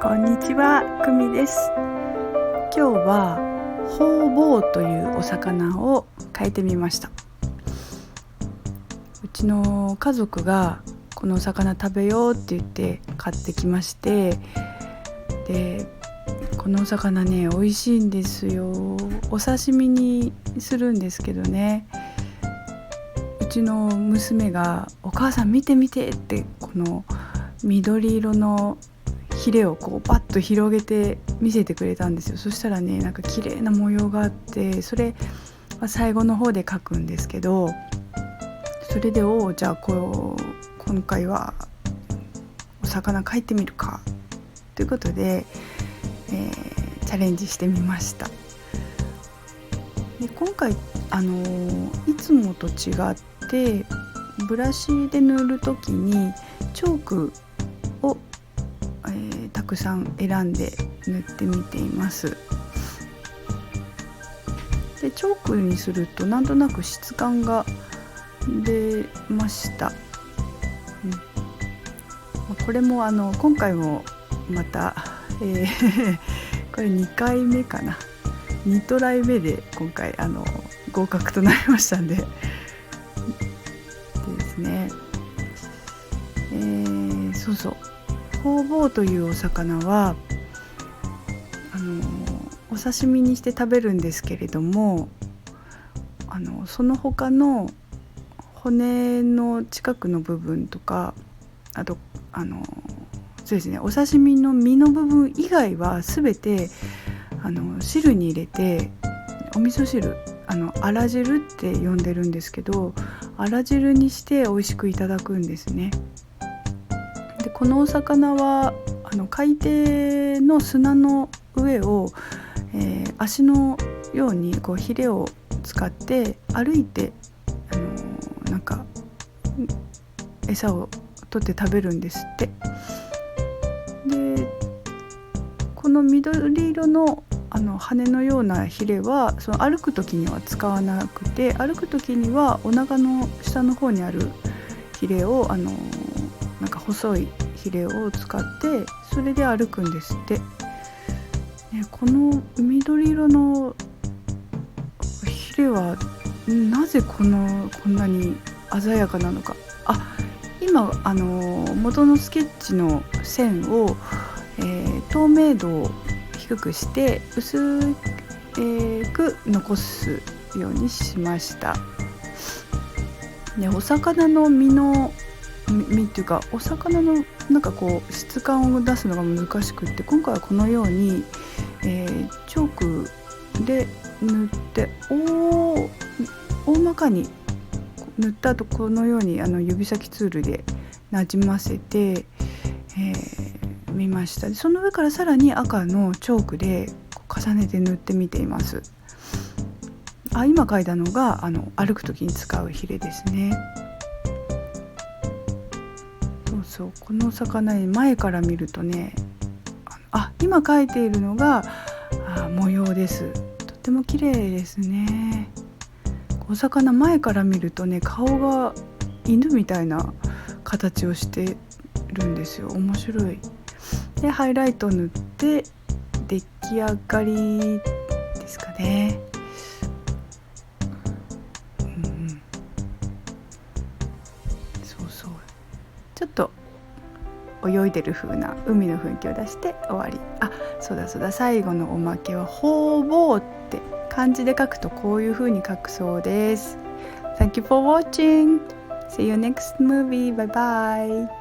こんにちは、くみです。今日はホウボウというお魚を描いてみました。うちの家族がこのお魚食べようって言って買ってきまして、でこのお魚ね、美味しいんですよ。お刺身にするんですけどね、うちの娘がお母さん見て見てって、この緑色のヒレをこうパッと広げて見せてくれたんですよ。そしたらね、なんか綺麗な模様があって、それは最後の方で描くんですけど、それでじゃあ今回はお魚描いてみるかということで、チャレンジしてみました。で今回いつもと違ってブラシで塗るときにチョークをたくさん選んで塗ってみています。でチョークにするとなんとなく質感が出ました。これも今回もまた、これ2回目かな、2トライ目で今回合格となりましたんでですね、そうホウボウというお魚はお刺身にして食べるんですけれども、その他の骨の近くの部分とか、あとそうですね、お刺身の身の部分以外は全て汁に入れて、お味噌汁、あら汁って呼んでるんですけど、あら汁にして美味しくいただくんですね。でこのお魚は海底の砂の上を、足のようにこうヒレを使って歩いて、なんか餌を取って食べるんですって。でこの緑色の羽のようなヒレはその歩く時には使わなくて、歩く時にはお腹の下の方にあるヒレをなんか細いヒレを使ってそれで歩くんですって。この緑色のヒレはなぜこんなに鮮やかなのか。今元のスケッチの線を、透明度を低くして薄く残すようにしました。でお魚の身っていうか、お魚のなんかこう質感を出すのが難しくって、今回はこのように、チョークで塗って大まかに塗った後、このように指先ツールでなじませてみました。その上からさらに赤のチョークで重ねて塗ってみています。今描いたのが歩く時に使うヒレですね。そうこの魚前から見るとね、今描いているのが模様です。とっても綺麗ですね。お魚前から見るとね、顔が犬みたいな形をしてるんですよ。面白い。でハイライト塗って出来上がりですかね。そうちょっと泳いでる風な海の雰囲気を出して終わり。そうだ、最後のおまけはホウボウって漢字で書くとこういう風に書くそうです。Thank you for watching. See you next movie. Bye bye.